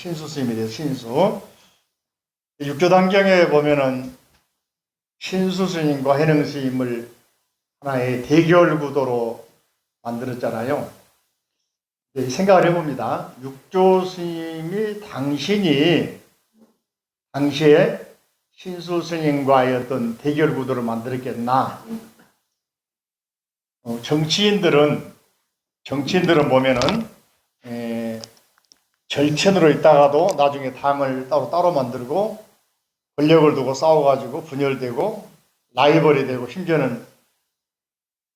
신수 스님에 대해서 신수. 육조단경에 보면은 신수 스님과 해능 스님을 하나의 대결 구도로 만들었잖아요. 생각을 해봅니다. 육조 스님이 당시에 신수 스님과의 어떤 대결 구도를 만들었겠나. 정치인들은 보면은 절친으로 있다가도 나중에 당을 따로 만들고 권력을 두고 싸워가지고 분열되고 라이벌이 되고 심지어는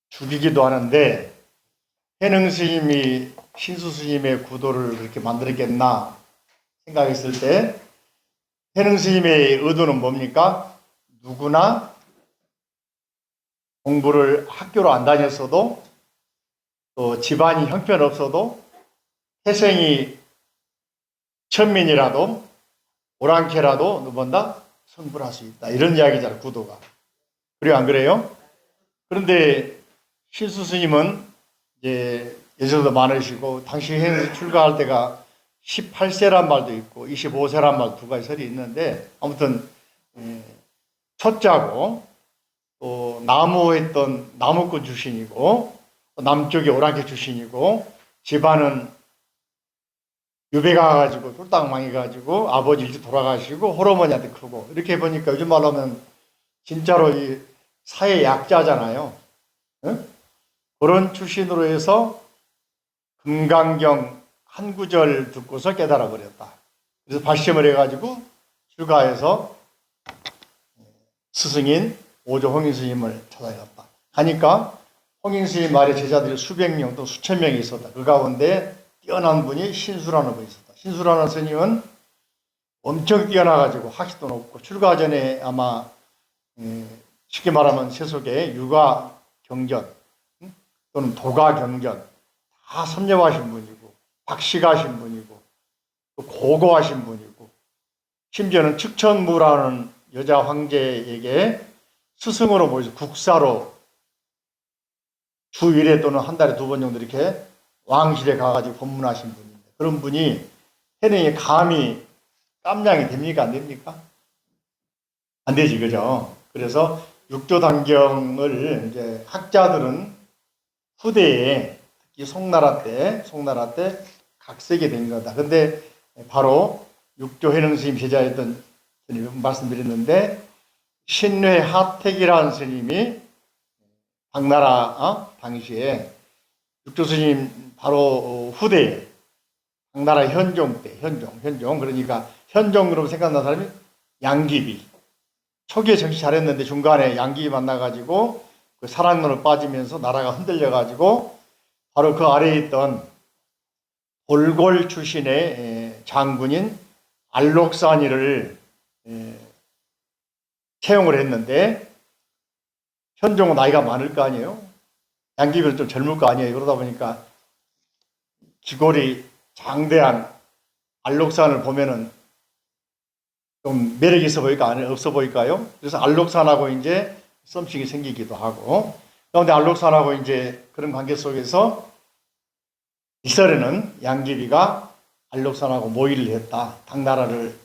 죽이기도 하는데, 해능 스님이 신수 스님의 구도를 그렇게 만들었겠나 생각했을 때 해능 스님의 의도는 뭡니까? 누구나 공부를 학교로 안 다녔어도 또 집안이 형편없어도 태생이 천민이라도 오랑캐라도 누군가 성불할 수 있다, 이런 이야기잖아요, 구도가. 그래요, 안 그래요? 그런데 신수 스님은 이제 예전도 많으시고 당시 해능 출가할 때가 18세란 말도 있고 25세란 말 두 가지 설이 있는데, 아무튼 초짜고 또 나무했던 나무꾼 출신이고 남쪽에 오랑캐 출신이고 집안은 유배 가가지고 쫄딱 망해가지고 아버지 일찍 돌아가시고 홀어머니한테 크고, 이렇게 보니까 요즘 말로 하면 진짜로 이 사회 약자잖아요. 응? 그런 출신으로 해서 금강경 한 구절 듣고서 깨달아 버렸다. 그래서 발심을 해가지고 출가해서 스승인 오조 홍인 스님을 찾아갔다. 하니까 홍인 스님 말에 제자들이 수백 명 또 수천 명이 있었다. 그 가운데 뛰어난 분이 신수라는 분이 있었다. 신수라는 스님은 엄청 뛰어나가지고 학식도 높고 출가 전에 아마 쉽게 말하면 세속에 육아 경전 또는 도가 경전 다 섭렵하신 분이고 박식하신 분이고 또 고고하신 분이고, 심지어는 측천무라는 여자 황제에게 스승으로 모여서 국사로 주 1회 또는 한 달에 2번 정도 이렇게 왕실에 가가지고 법문하신 분인데, 그런 분이 해능이 감히 깜냥이 됩니까? 안 됩니까? 안 되지, 그죠? 그래서 육조단경을 이제 학자들은 후대에 특히 송나라 때 각색이 된 거다. 근데 바로 육조 해능 스님 제자였던 스님 말씀드렸는데, 신회 하택이라는 스님이 당나라 당시에 육조 스님 바로 후대에 당나라 현종 때 현종 그러니까 현종 그러면 생각나는 사람이 양귀비. 초기에 정치 잘했는데 중간에 양귀비 만나가지고 그 사랑론을 빠지면서 나라가 흔들려가지고 바로 그 아래에 있던 볼골 출신의 장군인 알록산이를 채용을 했는데, 현종은 나이가 많을 거 아니에요? 양귀비는 좀 젊을 거 아니에요? 그러다 보니까 귀골이 장대한 알록산을 보면은 좀 매력이 있어 보일까, 없어 보일까요? 그래서 알록산하고 이제 썸씽이 생기기도 하고, 그런데 알록산하고 이제 그런 관계 속에서 이설에는 양귀비가 알록산하고 모의를 했다. 당나라를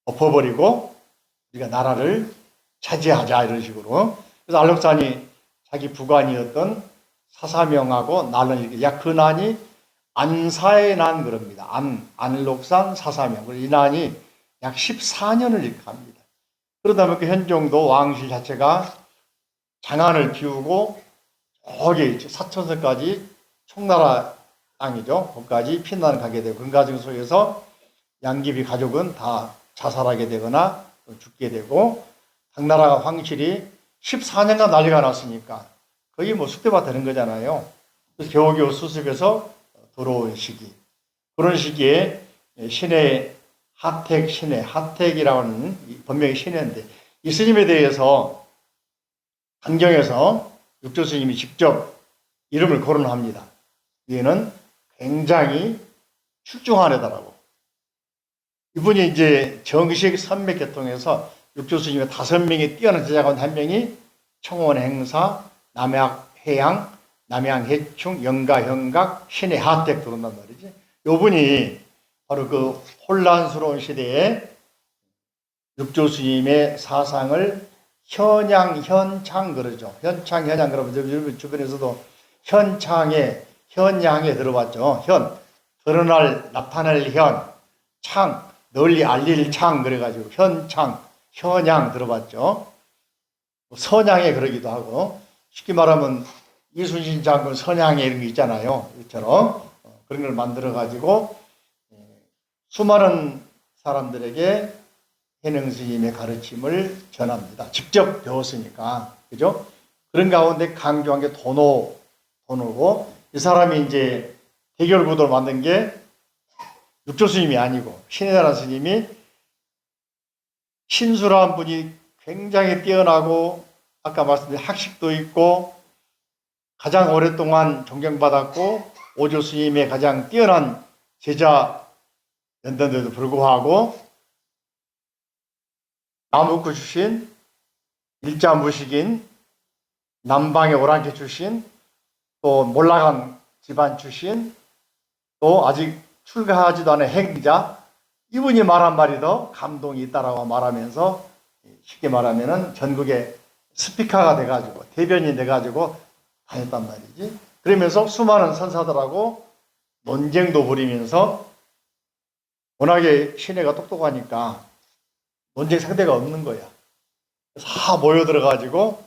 엎어버리고 우리가 나라를 차지하자, 이런 식으로. 그래서 알록산이 자기 부관이었던 사사명하고 난을 이렇게, 약 그 난이 안사의 난 그럽니다. 안록산 사사명. 그래서 이 난이 약 14년을 이렇게 합니다. 그러다 보니까 현종도 왕실 자체가 장안을 비우고 저기 사천성까지 청나라 땅이죠. 거기까지 피난 가게 되고, 그 과정 속에서 양귀비 가족은 다 자살하게 되거나 죽게 되고, 당나라가 황실이 14년간 난리가 났으니까 거의 뭐 쑥대밭 되는 거잖아요. 그래서 겨우겨우 수습해서 들어온 시기. 그런 시기에 신의 하택이라는 본명이 신혜인데, 이 스님에 대해서 한경에서 육조 스님이 직접 이름을 거론합니다. 얘는 굉장히 출중한 애다라고. 이분이 이제 정식 산맥 계통에서 육조 스님의 5명이 뛰어난 제자 가운데 1명이 청원행사, 남해양, 남해양해충, 영가형각, 신의 하택 들어온단 말이지. 요분이 바로 그 혼란스러운 시대에 육조 스님의 사상을 현양, 현창 그러죠. 현창, 현양 그러면 주변에서도 현창에, 현양에 들어봤죠. 드러날, 나타낼 창, 널리 알릴 창 그래가지고 현창, 현양 들어봤죠. 선양에 그러기도 하고 쉽게 말하면 이순신 장군 선양에 이런 게 있잖아요. 이처럼 그런 걸 만들어가지고 수많은 사람들에게 해능 스님의 가르침을 전합니다. 직접 배웠으니까. 그죠? 그런 가운데 강조한 게 도노고, 이 사람이 이제 대결 구도를 만든 게 육조 스님이 아니고, 신해다란 스님이 신수라는 분이 굉장히 뛰어나고, 아까 말씀드린 학식도 있고, 가장 오랫동안 존경받았고, 오조 스님의 가장 뛰어난 제자였는데도 불구하고, 나무꾼 출신, 일자무식인, 남방의 오랑캐 출신, 또 몰락한 집안 출신, 또 아직 출가하지도 않은 행자, 이분이 말한 말이 더 감동이 있다라고 말하면서 쉽게 말하면은 전국에 스피커가 돼가지고 대변인이 돼가지고 다녔단 말이지. 그러면서 수많은 선사들하고 논쟁도 벌이면서 워낙에 신해가 똑똑하니까 논쟁 상대가 없는 거야. 다 모여들어가지고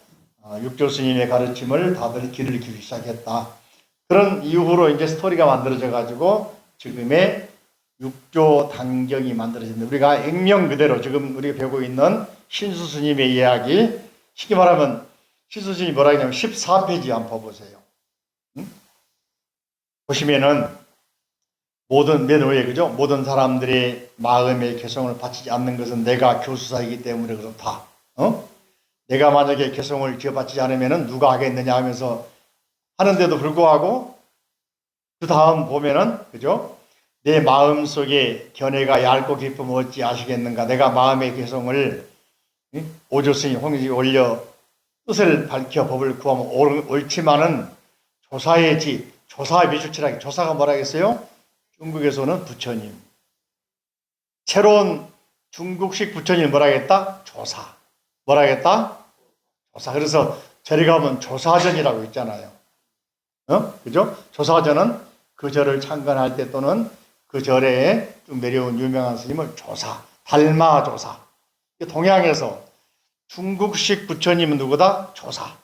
육조 스님의 가르침을 다들 귀를 기울이기 시작했다. 그런 이후로 이제 스토리가 만들어져가지고 지금의 육조 단경이 만들어졌는데, 우리가 액면 그대로 지금 우리가 배우고 있는 신수 스님의 이야기, 쉽게 말하면 신수 스님이 뭐라 했냐면 14페이지 한번 봐보세요. 보시면은 맨 위에 그죠? 모든 사람들이 마음의 개성을 바치지 않는 것은 내가 교수사이기 때문에 그렇다. 내가 만약에 개성을 지어바치지 않으면은 누가 하겠느냐 하면서 하는데도 불구하고 그 다음 보면은 그죠? 내 마음 속에 견해가 얇고 깊으면 어찌 아시겠는가? 내가 마음의 개성을 오조 스님 홍지 올려 뜻을 밝혀 법을 구하면 옳지만은 조사의 지, 조사의 미주치라기. 조사가 뭐라 했어요? 중국에서는 부처님. 새로운 중국식 부처님 뭐라 했다? 조사. 뭐라 했다? 조사. 그래서 저리 가면 조사전이라고 있잖아요. 그죠? 조사전은 그 절을 창건할 때 또는 그 절에 좀 내려온 유명한 스님을 조사, 달마조사. 동양에서 중국식 부처님은 누구다? 조사.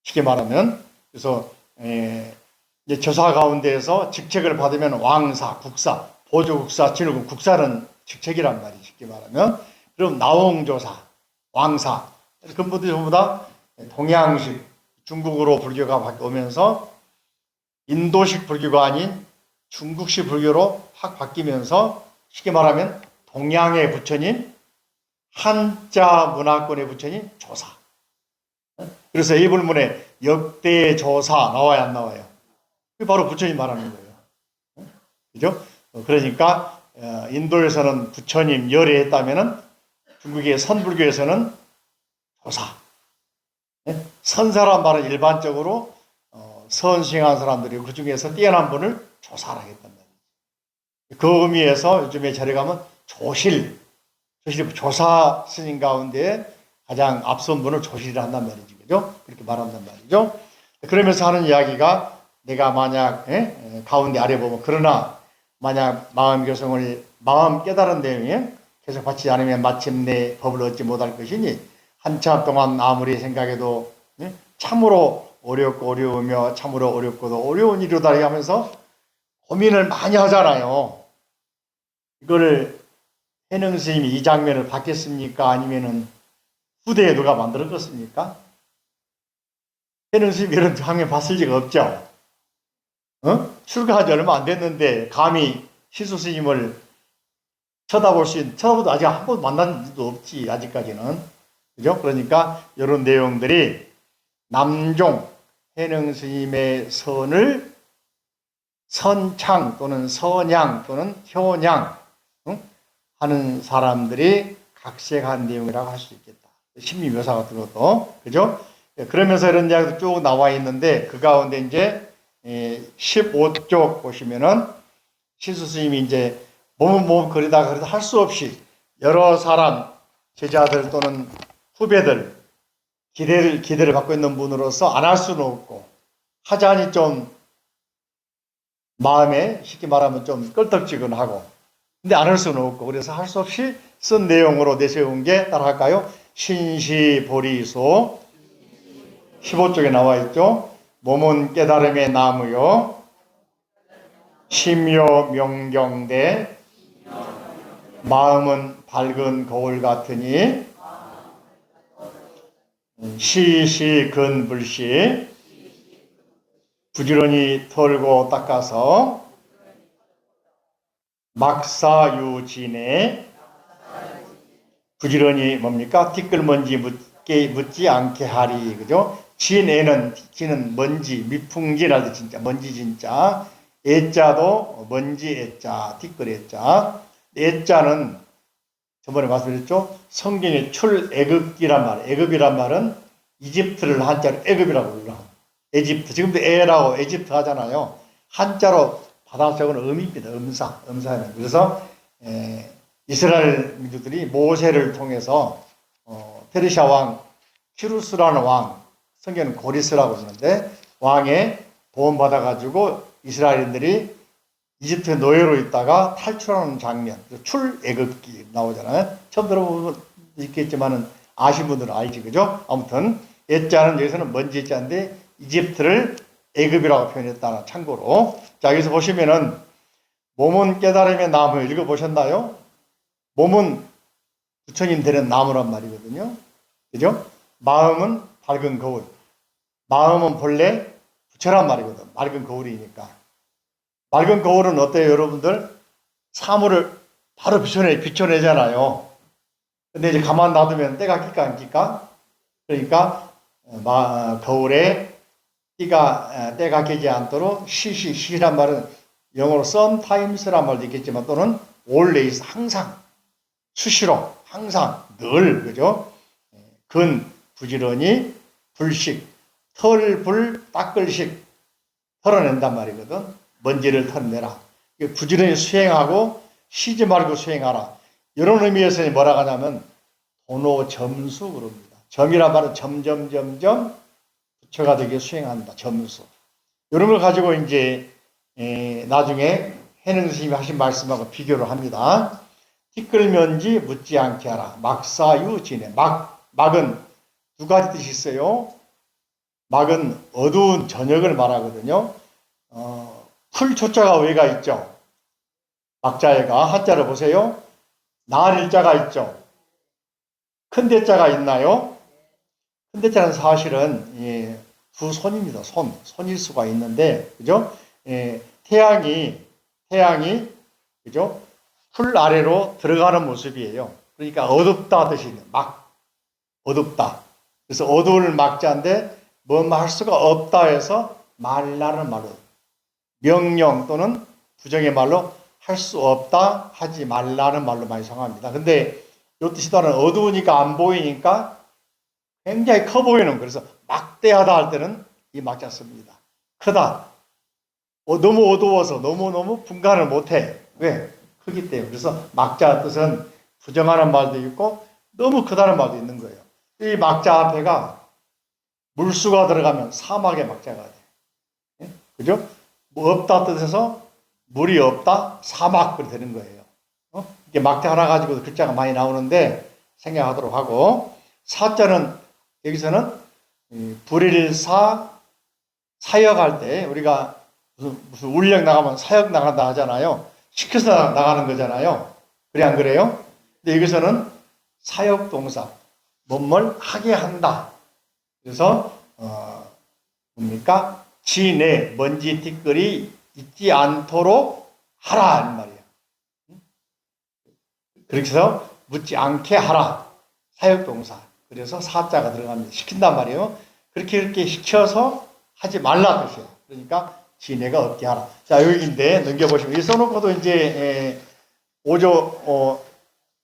쉽게 말하면, 그래서 이제 조사 가운데에서 직책을 받으면 왕사, 국사, 보조국사, 진후국, 국사는 직책이란 말이 쉽게 말하면. 그럼 나홍조사, 왕사. 그분들이 전부 다 동양식, 중국으로 불교가 바뀌면서 인도식 불교가 아닌 중국식 불교로 확 바뀌면서 쉽게 말하면 동양의 부처님, 한자 문화권의 부처님, 조사. 그래서 이 불문에 역대 조사 나와요, 안 나와요? 그게 바로 부처님 말하는 거예요. 그죠? 그러니까 인도에서는 부처님 열애했다면은 중국의 선불교에서는 조사. 선사란 말은 일반적으로 선싱한 사람들이 그 중에서 뛰어난 분을 조사를 하겠단 말이에요. 그 의미에서 요즘에 자리 가면 조사 스님 가운데 가장 앞선 분을 조실이라 한단 말이죠. 그죠? 그렇게 말한단 말이죠. 그러면서 하는 이야기가 내가 만약 가운데 아래 보면 그러나 만약 마음 개성을 마음 깨달은 내용에 계속 받지 않으면 마침내 법을 얻지 못할 것이니 한참 동안 아무리 생각해도 참으로 어렵고 어려우며 참으로 어렵고도 어려운 일이다 하면서 고민을 많이 하잖아요. 이거를 해능 스님이 이 장면을 봤겠습니까? 아니면은 후대에 누가 만들었겠습니까? 해능 스님이 이런 장면 봤을 리가 없죠. 출가한 지 얼마 안 됐는데 감히 시수 스님을 쳐다보도 아직 한 번 만난 일도 없지, 아직까지는. 그죠? 그러니까 이런 내용들이 남종 해능 스님의 선을 선창 또는 선양 또는 효냥 하는 사람들이 각색한 내용이라고 할 수 있겠다. 심리 묘사 같은 것도. 그죠? 그러면서 이런 이야기도 쭉 나와 있는데 그 가운데 이제 15쪽 보시면은 신수 스님이 이제 몸은 그러다가 그래도 할 수 없이 여러 사람, 제자들 또는 후배들, 기대를 받고 있는 분으로서 안 할 수는 없고, 하자니 좀 마음에 쉽게 말하면 좀 껄떡지근하고, 근데 안 할 수는 없고, 그래서 할 수 없이 쓴 내용으로 내세운 게 따라할까요? 신시보리소 15쪽에 나와 있죠. 몸은 깨달음의 나무요, 심요 명경대, 마음은 밝은 거울 같으니 시시근불시 부지런히 털고 닦아서 막사유진에 부지런히 뭡니까? 티끌먼지 묻지 않게 하리. 그죠? 진에는 먼지, 미풍진할 때 진짜 먼지 진짜. 애자도 먼지 애자, 티끌 애자. 애자는 저번에 말씀드렸죠? 성경의 출애굽기란 말, 애굽이란 말은 이집트를 한자로 애굽이라고 불러. 에집트. 지금도 에라고 에집트 하잖아요. 한자로 받아 적은 음입니다. 음사는. 그래서 이스라엘 민족들이 모세를 통해서 페르시아 왕 키루스라는 왕, 성경은 고리스라고 하는데 왕의 도움 받아가지고 이스라엘인들이 이집트 노예로 있다가 탈출하는 장면, 출애굽기 나오잖아요. 처음 들어보면 있겠지만은 아신 분들은 알지, 그죠? 아무튼 애자는 여기서는 먼지 애자인데 이집트를 애굽이라고 표현했다는 참고로. 자, 여기서 보시면은 몸은 깨달음의 나무 읽어보셨나요? 몸은 부처님 되는 나무란 말이거든요. 그죠? 마음은 밝은 거울. 마음은 본래 부처란 말이거든. 맑은 거울이니까. 맑은 거울은 어때요, 여러분들? 사물을 바로 비춰내잖아요. 근데 이제 가만 놔두면 때가 낄까 안 낄까? 그러니까 거울에 때가 끼지 않도록 시란 말은 영어로 sometimes란 말도 있겠지만 또는 always 항상 수시로 항상 늘 그죠? 부지런히 불식 털불 닦을식 털어낸단 말이거든. 먼지를 털어내라. 부지런히 수행하고 쉬지 말고 수행하라. 이런 의미에서 뭐라고 하냐면 도노점수 그럽니다. 점이란 말은 점점점점 부처가 되게 수행한다. 점수. 이런 걸 가지고 이제 나중에 해능 스님이 하신 말씀하고 비교를 합니다. 티끌면지 묻지 않게 하라. 막사유진해. 막은 두 가지 뜻이 있어요. 막은 어두운 저녁을 말하거든요. 풀 초자가 왜가 있죠? 막자에가 한자를 보세요. 나을 자가 있죠. 큰 대자가 있나요? 큰 대자는 사실은 두 손입니다. 손일 수가 있는데, 그죠? 태양이 그죠? 풀 아래로 들어가는 모습이에요. 그러니까 어둡다 뜻이 있는 어둡다. 그래서 어두울 막자인데 뭐 할 수가 없다 해서 말라는 말로 명령 또는 부정의 말로 할 수 없다 하지 말라는 말로 많이 사용합니다. 근데 이 뜻이 또한 어두우니까 안 보이니까 굉장히 커 보이는, 그래서 막대하다 할 때는 이 막자 씁니다. 크다. 너무 어두워서 너무 분간을 못해. 왜? 크기 때문에. 그래서 막자 뜻은 부정하는 말도 있고 너무 크다는 말도 있는 거예요. 이 막자 앞에가 물수가 들어가면 사막의 막자가 돼. 그죠? 뭐 없다 뜻에서 물이 없다 사막 그렇게 되는 거예요. 이게 막자 하나 가지고 글자가 많이 나오는데 생각하도록 하고, 사자는 여기서는 불일사 사역할 때 우리가 무슨 울력 나가면 사역 나간다 하잖아요. 시켜서 나가는 거잖아요. 그래 안 그래요? 근데 여기서는 사역 동사 뭔뭘 하게 한다. 그래서 뭡니까? 지내 먼지 티끌이 있지 않도록 하라 이 말이에요. 그렇게 해서 묻지 않게 하라. 사역 동사. 그래서 사자가 들어갑니다. 시킨단 말이에요. 그렇게 시켜서 하지 말라 뜻이에요. 그러니까 지내가 없게 하라. 자, 여기인데 넘겨보시면 이 써놓고도 이제 오조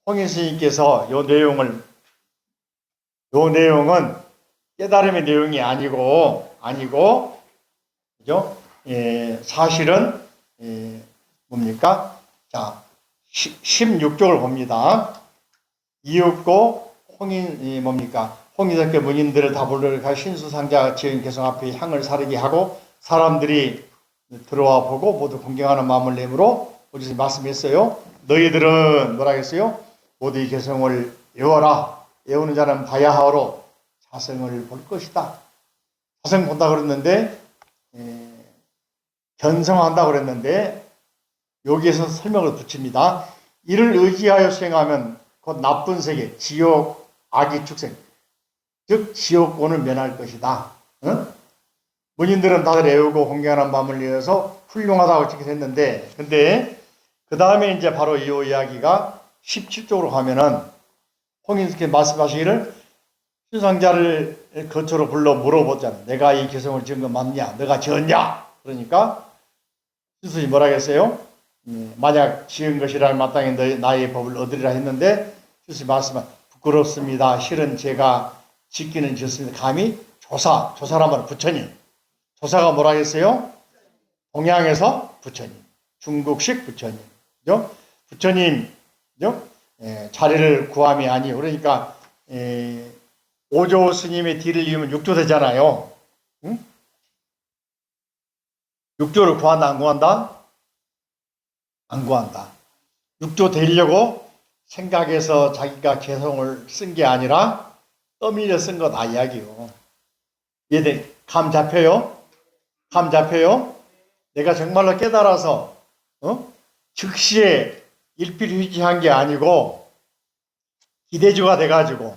홍인 스님께서 요 내용은 깨달음의 내용이 아니고 그죠? 사실은 뭡니까? 자, 16쪽을 봅니다. 이윽고 홍인, 뭡니까? 홍인석계 문인들을 다 불러가 신수상자 지은 개성 앞에 향을 사르게 하고 사람들이 들어와 보고 모두 공경하는 마음을 내므로 어디서 말씀했어요? 너희들은 뭐라 했어요? 모두 이 개성을 외워라. 외우는 자는 봐야 하오로 자성을 볼 것이다. 자성 본다 그랬는데 견성한다 그랬는데 여기에서 설명을 붙입니다. 이를 의지하여 수행하면 곧 나쁜 세계, 지옥, 악의 축생, 즉 지옥권을 면할 것이다. 응? 문인들은 다들 외우고 공경하는 마음을 위해서 훌륭하다고 찍혔는데, 근데 그 다음에 이제 바로 이 이야기가 17쪽으로 가면은 홍인석께 말씀하시기를 신상자를 거처로 불러 물어보잖아. 내가 이 개성을 지은 건 맞냐? 너가 지었냐? 그러니까 신수이 뭐라 했어요? 만약 지은 것이라면 마땅히 나의 법을 얻으리라 했는데 신수이 말씀은 부끄럽습니다. 실은 제가 짓기는 지었습니다. 감히 조사라면 부처님. 조사가 뭐라 했어요? 동양에서 부처님, 중국식 부처님. 그죠? 부처님, 그죠? 자리를 구함이 아니에요. 그러니까 오조 스님의 뒤를 이으면 육조 되잖아요. 응? 육조를 구한다, 안 구한다? 안 구한다. 육조 되려고 생각해서 자기가 개성을 쓴 게 아니라 떠밀려 쓴 거다 이야기요. 얘들 감 잡혀요? 감 잡혀요? 내가 정말로 깨달아서 즉시에 일필휘지한 게 아니고 기대주가 돼가지고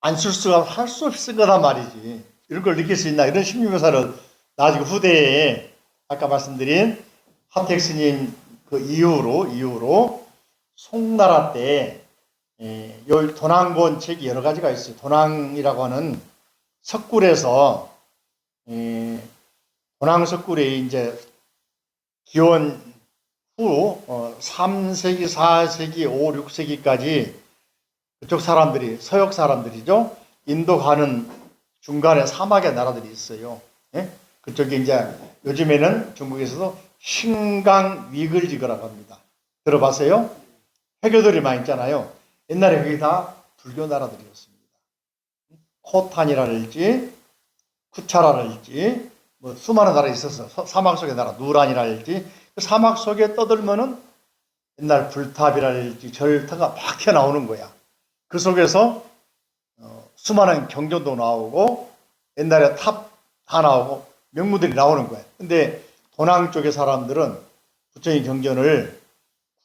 안 쓸 수가 할 수 없이 쓴 거단 말이지. 이런 걸 느낄 수 있나? 이런 심리묘사를 나중에 후대에 아까 말씀드린 하택 스님 그 이후로 송나라 때 도낭본 책이 여러 가지가 있어요. 도낭이라고 하는 석굴에서 도낭 석굴에 이제 기원 후 3세기, 4세기, 5, 6세기까지 그쪽 사람들이 서역 사람들이죠. 인도 가는 중간에 사막의 나라들이 있어요. 예? 그쪽에 이제 요즘에는 중국에서도 신강 위글지거라고 합니다. 들어봤어요? 회교들이 많이 있잖아요. 옛날에 그게 다 불교 나라들이었습니다. 코탄이랄지 쿠차라랄지 뭐 수많은 나라가 있었어. 사막 속의 나라 누란이랄지 그 사막 속에 떠들면은 옛날 불탑이랄지 절터가 막 튀어나오는 거야. 그 속에서 수많은 경전도 나오고 옛날에 탑 다 나오고 명무들이 나오는 거야. 근데 도낭 쪽의 사람들은 부처님 경전을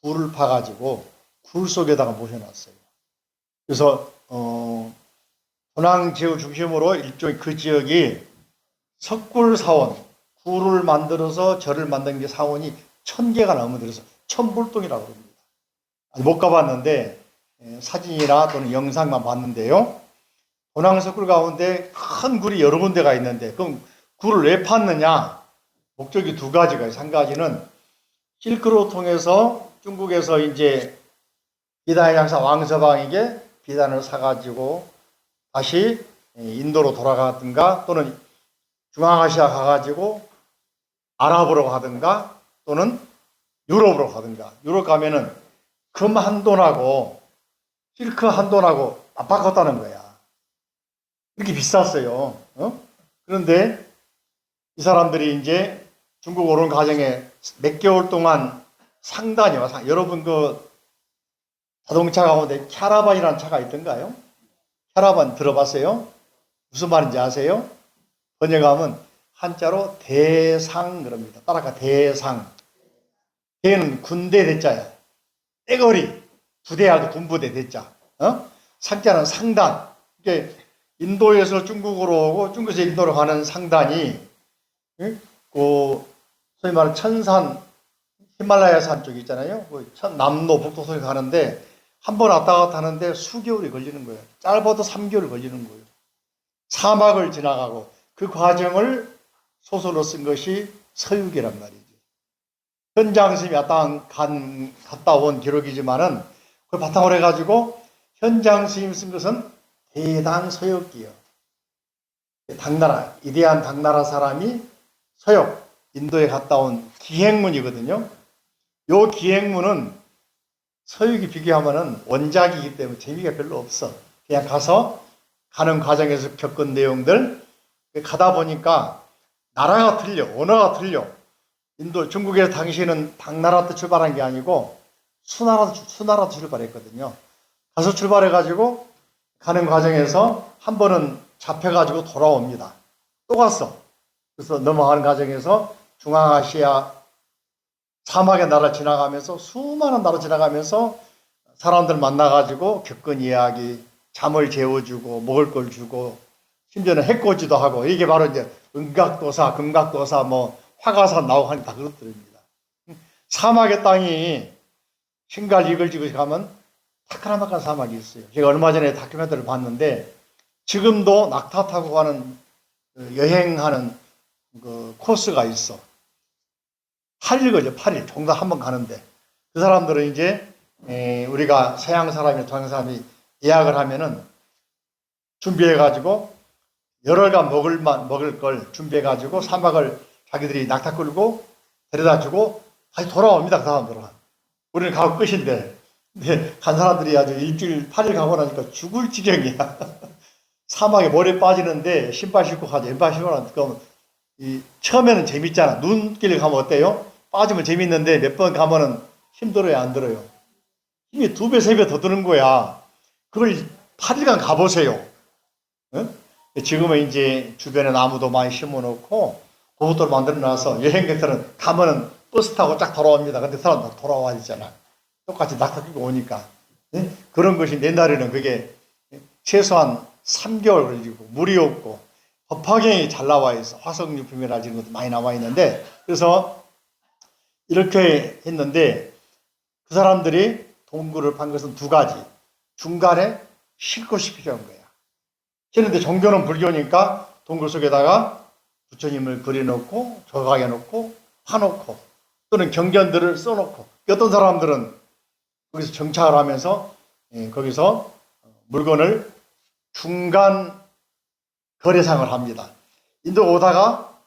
굴을 파가지고 굴 속에다가 모셔놨어요. 그래서 도낭 지역 중심으로 일종의 그 지역이 석굴 사원, 굴을 만들어서 절을 만든 게 사원이 1000개가 넘어요. 그래서 천불동이라고 합니다. 못 가봤는데 사진이나 또는 영상만 봤는데요. 도낭 석굴 가운데 큰 굴이 여러 군데가 있는데 그럼 굴을 왜 팠느냐? 목적이 두 가지가 있어요. 한 가지는 실크로 통해서 중국에서 이제 비단의 장사 왕서방에게 비단을 사가지고 다시 인도로 돌아가든가 또는 중앙아시아 가가지고 아랍으로 가든가 또는 유럽으로 가든가. 유럽 가면은 금 한 돈하고 실크 한 돈하고 바꿨다는 거야. 이렇게 비쌌어요. 그런데 이 사람들이 이제 중국 오는 과정에 몇 개월 동안 상단이요. 여러분 그 자동차 가운데 캐러반이라는 차가 있던가요? 캐러반 들어봤어요? 무슨 말인지 아세요? 번역하면 한자로 대상 그럽니다. 따라가 대상. 대는 군대 대자야. 떼거리. 부대하고 군부대 대자. 상자는 상단. 이게 인도에서 중국으로 오고 중국에서 인도로 가는 상단이 그 소위 말하는 천산 히말라야 산 쪽이 있잖아요. 남로 북도 소리 가는데 한 번 왔다 갔다 하는데 수개월이 걸리는 거예요. 짧아도 3개월 걸리는 거예요. 사막을 지나가고 그 과정을 소설로 쓴 것이 서유기란 말이죠. 현장스님이 갔다 온 기록이지만은 그걸 바탕으로 해가지고 현장스님 쓴 것은 대단서역기요. 당나라, 위대한 당나라 사람이 서역, 인도에 갔다 온 기행문이거든요. 요 기행문은 서유기 비교하면은 원작이기 때문에 재미가 별로 없어. 그냥 가서 가는 과정에서 겪은 내용들 가다 보니까 나라가 틀려, 언어가 틀려. 인도 중국에서 당시에는 당나라 때 출발한 게 아니고 수나라 출발했거든요. 가서 출발해가지고 가는 과정에서 한 번은 잡혀가지고 돌아옵니다. 또 갔어. 그래서 넘어가는 과정에서 중앙아시아 사막의 나라 지나가면서 수많은 나라 지나가면서 사람들 만나가지고 겪은 이야기, 잠을 재워주고 먹을 걸 주고 심지어는 해코지도 하고 이게 바로 이제 은각도사, 금각도사, 뭐 화가산 나오고 하니까 그것들입니다. 사막의 땅이 신갈 이글지글 가면 타카라마카 사막이 있어요. 제가 얼마 전에 다큐멘터리를 봤는데 지금도 낙타 타고 가는 여행하는 그 코스가 있어. 8일 걸려, 8일. 종다 한 번 가는데. 그 사람들은 이제, 우리가 서양 사람이나 동양 사람이 예약을 하면은 준비해가지고, 열흘간 먹을 걸 준비해가지고, 사막을 자기들이 낙타 끌고 데려다 주고, 다시 돌아옵니다, 그 사람들은. 우리는 가고 끝인데. 근데 간 사람들이 아주 일주일, 8일 가고 나니까 죽을 지경이야. 사막에 모래 빠지는데 신발 신고 가지, 왼발 신고 가지. 처음에는 재밌잖아. 눈길 가면 어때요? 빠지면 재밌는데 몇 번 가면은 힘들어요, 안 들어요? 힘이 2배, 3배 더 드는 거야. 그걸 8일간 가보세요. 응? 지금은 이제 주변에 나무도 많이 심어놓고 고속도로 만들어놔서 여행객들은 가면은 버스 타고 쫙 돌아옵니다. 근데 사람 다 돌아와야 되잖아. 똑같이 낙타 끼고 오니까. 응? 그런 것이 옛날에는 그게 최소한 3개월 걸리고 물이 없고 법화경이 잘 나와 있어. 화석유품이라 이런 것도 많이 나와 있는데 그래서 이렇게 했는데 그 사람들이 동굴을 판 것은 2가지. 중간에 쉴 곳이 필요한 거야. 그런데 종교는 불교니까 동굴 속에다가 부처님을 그려놓고 조각해 놓고 파놓고 또는 경전들을 써놓고 어떤 사람들은 거기서 정착을 하면서 거기서 물건을 중간 거래상을 합니다. 인도 오다가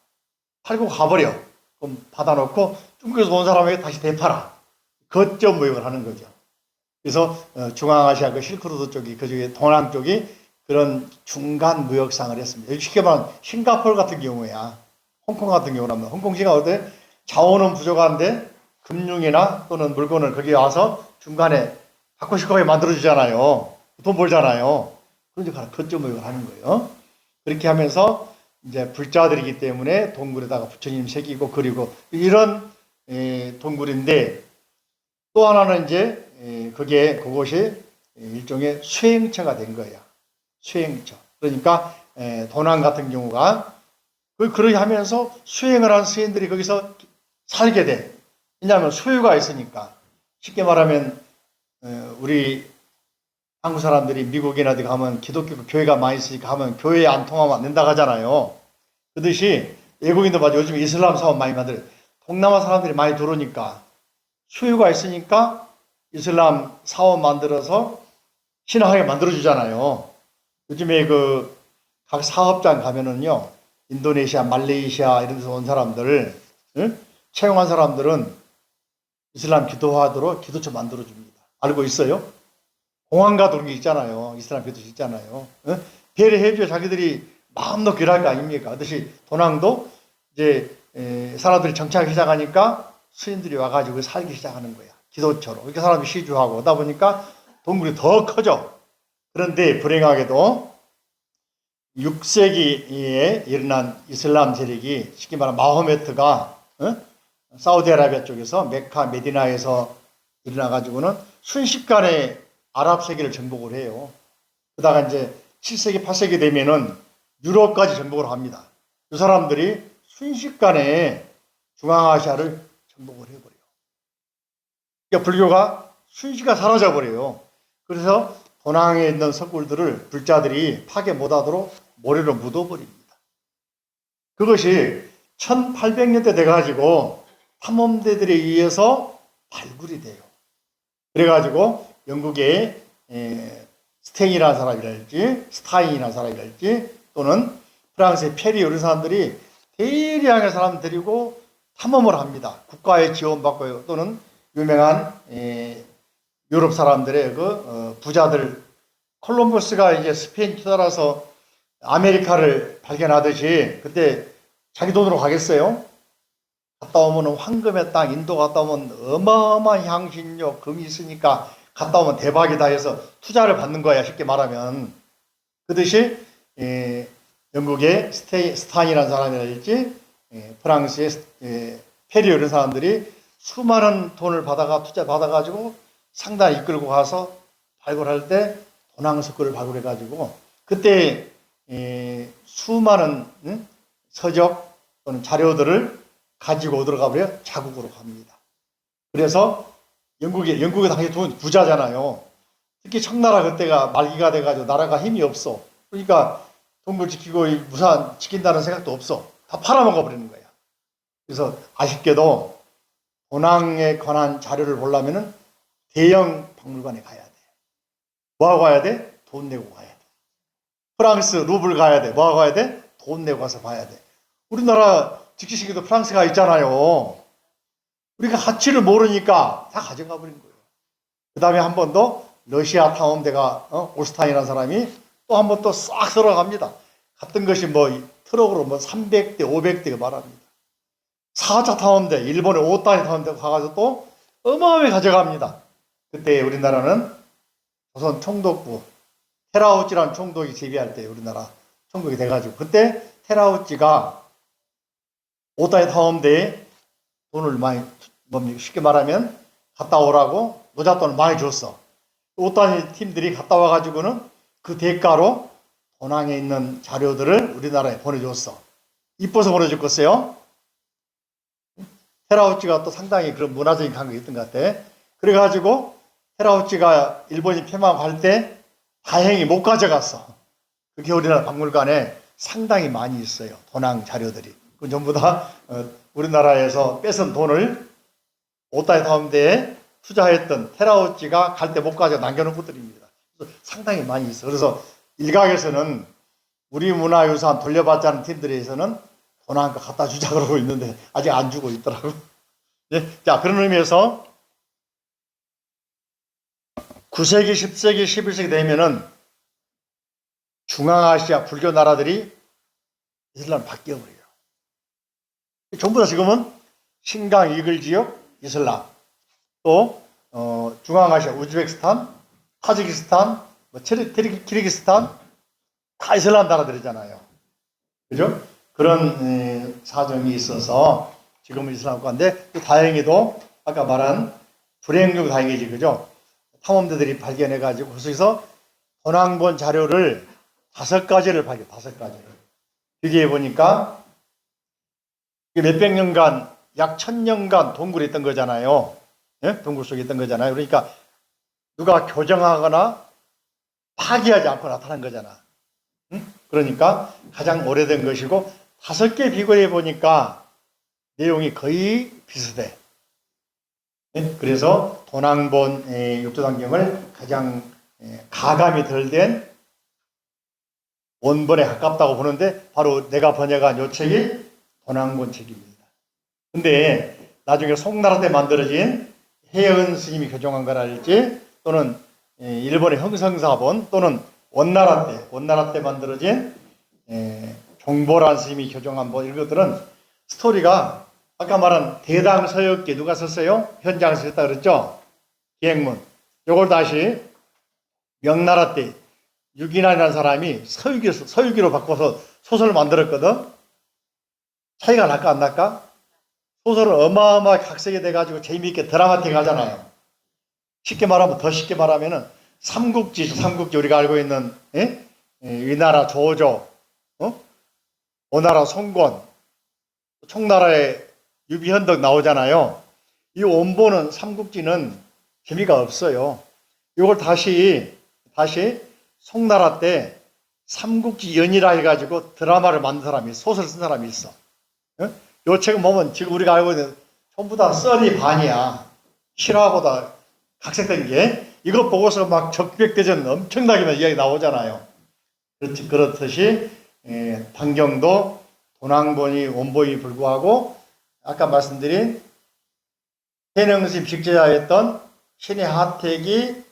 팔고 가버려. 그럼 받아놓고 중국에서 온 사람에게 다시 되팔아. 거점 무역을 하는 거죠. 그래서 중앙아시아 그 실크로드 쪽이 그중에 동남 쪽이 그런 중간 무역상을 했습니다. 쉽게 말하면 싱가포르 같은 경우야. 홍콩 같은 경우라면 홍콩시가 어때? 자원은 부족한데 금융이나 또는 물건을 거기 와서 중간에 받고 싶게 만들어주잖아요. 돈 벌잖아요. 그러니까 거점 무역을 하는 거예요. 그렇게 하면서 이제 불자들이기 때문에 동굴에다가 부처님 새기고 그리고 이런 동굴인데 또 하나는 이제 그것이 일종의 수행처가 된 거예요. 수행처. 그러니까 도난 같은 경우가 그렇게 하면서 수행을 한 스님들이 거기서 살게 돼. 왜냐하면 소유가 있으니까. 쉽게 말하면 우리 한국 사람들이 미국이나 어디 가면 기독교 교회가 많이 있으니까 하면 교회에 안 통하면 안 된다고 하잖아요. 그렇듯이 외국인도 맞아. 요즘 이슬람 사원 많이 만들어요. 동남아 사람들이 많이 들어오니까 소유가 있으니까 이슬람 사원 만들어서 신앙하게 만들어주잖아요. 요즘에 각 사업장 가면은요, 인도네시아, 말레이시아 이런 데서 온 사람들, 채용한 사람들은 이슬람 기도하도록 기도처 만들어줍니다. 알고 있어요? 공항 가도 그런 게 있잖아요. 이슬람 기도처 있잖아요. 배려해줘야 자기들이 마음 놓고 일할 거 아닙니까? 그렇듯이 도낭도 이제 사람들이 정착하기 시작하니까 스님들이 와가지고 살기 시작하는 거야. 기도처로. 이렇게 사람이 시주하고 오다 보니까 동굴이 더 커져. 그런데 불행하게도 6세기에 일어난 이슬람 세력이 쉽게 말하면 마호메트가 사우디아라비아 쪽에서 메카 메디나에서 일어나가지고는 순식간에 아랍 세계를 정복을 해요. 그러다가 이제 7세기, 8세기 되면은 유럽까지 정복을 합니다. 그 사람들이 순식간에 중앙아시아를 정복을 해버려요. 그러니까 불교가 순식간에 사라져버려요. 그래서 도낭에 있는 석굴들을 불자들이 파괴 못하도록 모래로 묻어버립니다. 그것이 1800년대 돼가지고 탐험대들에 의해서 발굴이 돼요. 그래가지고 영국의 스테인이라는 사람이랄지 스타인이라는 사람이랄지 또는 프랑스의 페리 이런 사람들이 대량의 사람 데리고 탐험을 합니다. 국가의 지원받고 또는 유명한 유럽 사람들의 부자들, 콜럼버스가 이제 스페인 따라서 아메리카를 발견하듯이 그때 자기 돈으로 가겠어요? 갔다 오면 황금의 땅, 인도 갔다 오면 어마어마한 향신료, 금이 있으니까 갔다 오면 대박이다 해서 투자를 받는 거야, 쉽게 말하면. 그듯이 영국의 스탄이라는 사람이랄지 프랑스의 페리오 이런 사람들이 수많은 돈을 투자 받아가지고 상단에 이끌고 가서 발굴할 때 도낭석굴을 발굴해가지고 그때 수많은 서적 또는 자료들을 가지고 들어가 버려 자국으로 갑니다. 그래서 영국이 당시 돈 부자잖아요. 특히 청나라 그때가 말기가 돼가지고 나라가 힘이 없어. 그러니까 동굴 지키고 무산 지킨다는 생각도 없어. 다 팔아먹어 버리는 거야. 그래서 아쉽게도 도낭에 관한 자료를 보려면은 대형 박물관에 가야 돼. 뭐하고 가야 돼? 돈 내고 가야 돼. 프랑스 루블 가야 돼. 뭐하고 가야 돼? 돈 내고 가서 봐야 돼. 우리나라 직시신기도 프랑스가 있잖아요. 우리가 가치를 모르니까 다 가져가 버린 거예요. 그 다음에 한 번 더 러시아 탐험대가 올스타인이라는 사람이 또 한 번 또 싹 들어갑니다. 갔던 것이 트럭으로 300대, 500대가 말합니다. 4차 탐험대, 일본의 오타니 탐험대 가가지고 또 어마어마하게 가져갑니다. 그때 우리나라는 조선 총독부, 테라우찌라는 총독이 재비할 때 우리나라 총독이 돼가지고 그때 테라우찌가 오타니 탐험대에 돈을 많이, 쉽게 말하면 갔다 오라고 노잣돈을 많이 줬어. 오타니 팀들이 갔다 와가지고는 그 대가로 도낭에 있는 자료들을 우리나라에 보내줬어. 이뻐서 보내줬겠어요? 테라우찌가 또 상당히 그런 문화적인 감각이 있던 것 같아. 그래가지고 테라우찌가 일본이 폐망할 때 다행히 못 가져갔어. 그게 우리나라 박물관에 상당히 많이 있어요. 도낭 자료들이. 그 전부 다 우리나라에서 뺏은 돈을 오타니 탐험대에 투자했던 테라우찌가 갈 때 못 가져 남겨놓은 것들입니다. 그래서 상당히 많이 있어. 그래서 일각에서는 우리 문화유산 돌려받지 않은 팀들에서는 도낭 갖다 주자 그러고 있는데 아직 안 주고 있더라고. 네. 자, 그런 의미에서 9세기, 10세기, 11세기 되면은 중앙아시아 불교 나라들이 이슬람 바뀌어버려요. 전부 다 지금은 신강 이글 지역 이슬람, 또 중앙아시아 우즈베키스탄, 타지키스탄, 키르기스탄 다 이슬람 나라들이잖아요. 그죠? 그런 사정이 있어서 지금은 이슬람 국가인데 다행히도 아까 말한 불행 중 다행이지, 그죠? 탐험대들이 발견해가지고 거기서 도낭본 자료를 5가지를 발견, 5가지를. 여기에 보니까 몇백 년간, 약 1000년간 동굴에 있던 거잖아요. 예? 동굴 속에 있던 거잖아요. 그러니까 누가 교정하거나 파기하지 않고 나타난 거잖아. 응? 그러니까 가장 오래된 것이고 5개 비교해 보니까 내용이 거의 비슷해. 예? 그래서 도낭본 육조단경을 가장 가감이 덜 된 원본에 가깝다고 보는데 바로 내가 번역한 요 책이 도낭본 책입니다. 근데 나중에 송나라 때 만들어진 해은 스님이 교정한 거랄지 또는 일본의 형성사본 또는 원나라 때 만들어진 종보란 스님이 교정한 이런 것들은 스토리가 아까 말한 대당서역기 누가 썼어요? 현장에서 썼다 그랬죠? 기행문. 요걸 다시 명나라 때 유기난이라는 사람이 서유기로 바꿔서 소설을 만들었거든. 차이가 날까 안 날까? 소설은 어마어마하게 각색이 돼가지고 재미있게 드라마틱 하잖아요. 더 쉽게 말하면은 삼국지 우리가 알고 있는 위나라 조조, 오나라 송권, 청나라의 유비현덕 나오잖아요. 이 원본은 삼국지는 재미가 없어요. 이걸 다시 송나라 때 삼국지 연이라 해가지고 드라마를 만든 사람이 있어. 소설 쓴 사람이 있어. 요 책은 보면 지금 우리가 알고 있는 전부 다 썰이 반이야. 실화보다 각색된 게. 이거 보고서 막 적백대전 엄청나게 이야기 나오잖아요. 그렇듯이 단경도 도낭본이 원본이 불구하고 아까 말씀드린 해능스님 직제자였던 신의 하택이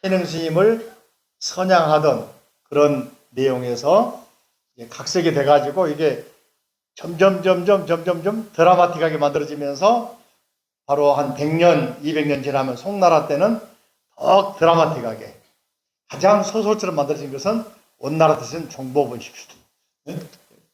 해능스님을 선양하던 그런 내용에서 각색이 돼가지고 이게 점점 드라마틱하게 만들어지면서 바로 한 100년, 200년 지나면 송나라 때는 더 드라마틱하게 가장 소설처럼 만들어진 것은 원나라 대신 종보본 십수.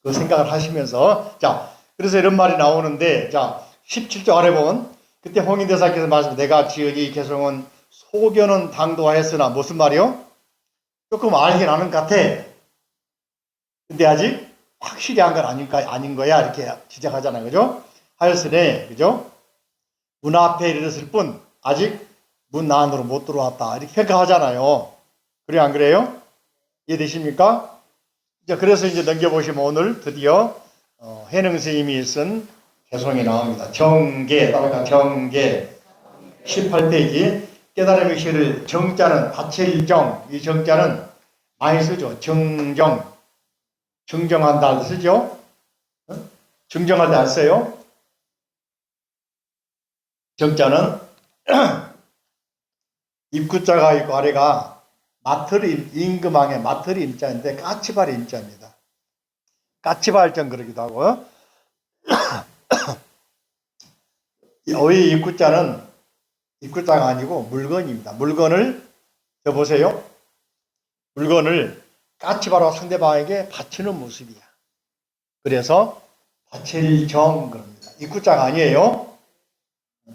그 생각을 하시면서 자, 그래서 이런 말이 나오는데 자, 17조 아래 보면 그때 홍인대사께서 말씀 내가 지은 이 개성은 소견은 당도하였으나 무슨 말이요? 조금 알긴 아는 것 같아. 근데 아직 확실히 한 건 아닌 거야. 이렇게 지적하잖아요. 그죠? 하였으니, 그죠? 문 앞에 이르렀을 뿐, 아직 문 안으로 못 들어왔다. 이렇게 평가하잖아요. 그래, 안 그래요? 이해되십니까? 이제 그래서 이제 넘겨보시면 오늘 드디어, 해능 스님이 쓴 개성이 나옵니다. 정계, 따라가 정계. 18페이지. 깨달음의 실을 정자는 바칠정. 이 정자는 많이 쓰죠. 정정. 증정한다 쓰죠? 증정할 때 안 써요? 정자는 입구자가 있고 아래가 마틀 임금왕의 마틀 임자인데 까치발 임자입니다. 까치발정 그러기도 하고 여기 입구자는 입구자가 아니고 물건입니다. 물건을 보세요. 물건을 까치발로 상대방에게 바치는 모습이야. 그래서 바칠정 그럽니다. 입구자가 아니에요.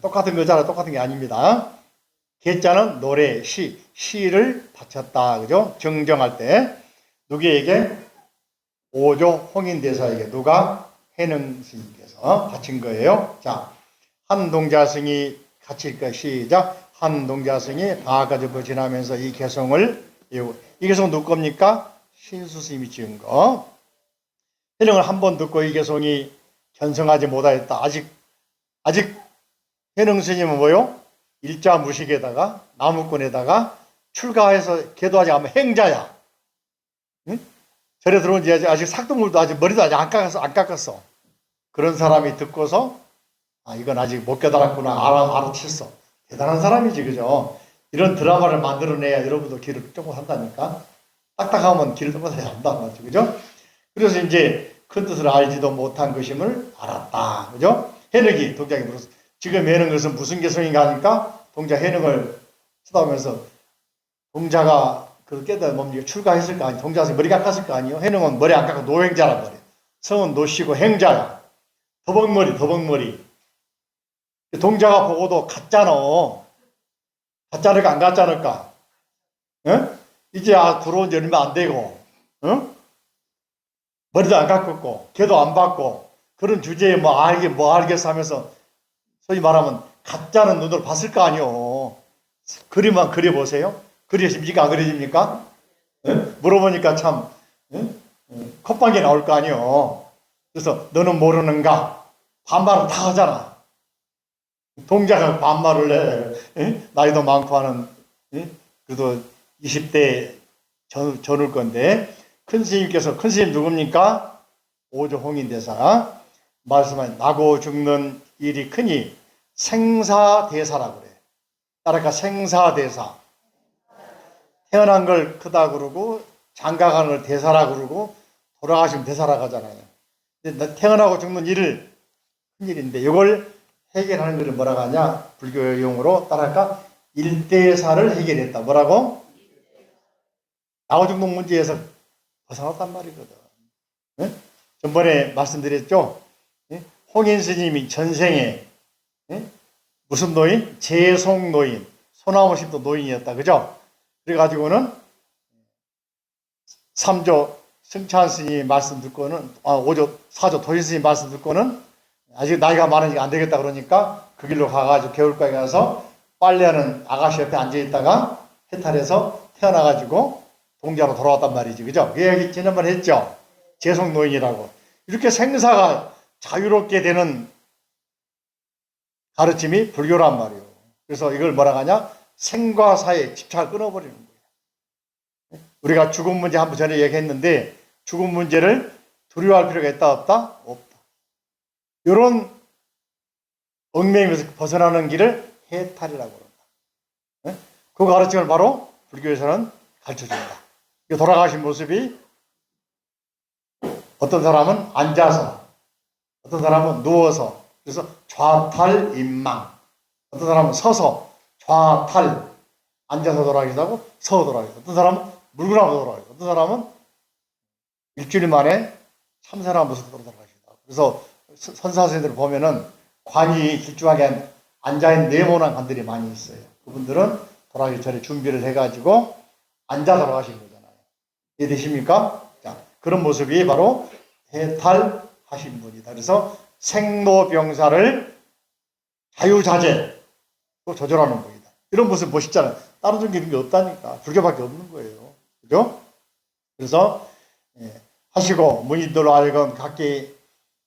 똑같은 거잖아. 똑같은 게 아닙니다. 개자는 노래, 시를 바쳤다. 그죠? 정정할 때. 누구에게? 오조 홍인대사에게. 누가? 해능 스님께서 바친 거예요. 자, 한동자승이 갇힐 것 시작. 한동자승이 바가지고 지나면서 이 개성을 이 개성 누구 겁니까? 신수 스님이 지은 거. 해능을 한 번 듣고 이 개성이 견성하지 못하였다. 아직 해능 스님은 뭐요? 일자 무식에다가 나무꾼에다가 출가해서 계도하지 않으면 행자야. 응? 절에 들어온 지 아직 삭동물도 아직 머리도 아직 안 깎았어. 그런 사람이 듣고서 아 이건 아직 못 깨달았구나 알아챘어. 대단한 사람이지 그죠? 이런 드라마를 만들어내야 여러분도 길을 조금 한다니까. 딱딱하면 길을 조금 해야 한다 맞죠? 그죠? 그래서 이제 큰 뜻을 알지도 못한 것임을 알았다. 그죠? 해능이 동작이 물었어. 지금 해는 것은 무슨 개성인가 하니까 동자 해능을 쳐다보면서 동자가 그 깨달아 뭡니까? 출가했을 거 아니에요. 동자에서 머리 깎았을 거 아니에요. 해능은 머리 안 깎고 노행자란 말이에요. 성은 노시고 행자야. 더벅머리. 동자가 보고도 같잖아. 같잖을까 안 같잖을까? 응? 이제 들어온 지 얼마 안 되고 응? 머리도 안 깎았고 걔도 안 받고 그런 주제에 뭐 알겠어 하면서 소위 말하면 가짜는 눈으로 봤을 거 아니요. 그림만 그려보세요. 그려집니까? 안 그려집니까? 응? 물어보니까 참 응? 콧방귀 나올 거 아니요. 그래서 너는 모르는가? 반말을 다 하잖아. 동자가 반말을 해. 응? 나이도 많고 하는 응? 그래도 20대 전울 건데 큰 스님께서 큰 스님 누굽니까? 오조 홍인대사 말씀하신 나고 죽는 일이 크니 생사대사라고 그래. 따라가 생사대사. 태어난 걸 크다 그러고 장가가는 걸 대사라 그러고 돌아가시면 대사라고 하잖아요. 근데 태어나고 죽는 일을 큰 일인데 이걸 해결하는 것을 뭐라고 하냐? 불교 용어로 따라가 일대사를 해결했다. 뭐라고? 나고 죽는 문제에서 벗어났단 말이거든. 네? 전번에 말씀드렸죠? 네? 홍인 스님이 전생에 네? 무슨 노인? 재송 노인. 소나무 심도 노인이었다. 그죠? 그래가지고는 3조 승찬 스님 말씀 듣고는 5조 4조 도신 스님 말씀 듣고는 아직 나이가 많으니까 안 되겠다 그러니까 그 길로 가가지고 개울가에 가서 빨래하는 아가씨 옆에 앉아있다가 해탈해서 태어나가지고 동자로 돌아왔단 말이지. 그죠? 그 얘기 지난번에 했죠? 재송 노인이라고. 이렇게 생사가 자유롭게 되는 가르침이 불교란 말이에요. 그래서 이걸 뭐라고 하냐? 생과 사의 집착을 끊어버리는 거예요. 우리가 죽음 문제 한번 전에 얘기했는데 죽음 문제를 두려워할 필요가 있다 없다? 없다. 이런 얽매임에서 벗어나는 길을 해탈이라고 그런다. 네? 그 가르침을 바로 불교에서는 가르쳐준다. 돌아가신 모습이 어떤 사람은 앉아서, 어떤 사람은 누워서, 그래서 좌탈임망, 어떤 사람은 서서 좌탈, 앉아서 돌아가기도 하고 서서 돌아가기도 하고, 어떤 사람은 물고 나서 돌아가기도 하고, 어떤 사람은 일주일 만에 참선한 모습으로 돌아가기도 하고. 그래서 선사선생님들 보면은 관이 길쭉하게 앉아있는 네모난 관들이 많이 있어요. 그분들은 돌아가기 전에 준비를 해가지고 앉아 돌아가신 거잖아요. 이해되십니까? 자, 그런 모습이 바로 해탈하신 분이다. 그래서 생로병사를 자유자재로 조절하는 분이다. 이런 모습 멋있잖아요. 다른 종교 이런 게 없다니까. 불교밖에 없는 거예요. 그죠? 그래서 하시고 문인들로 하여금 각기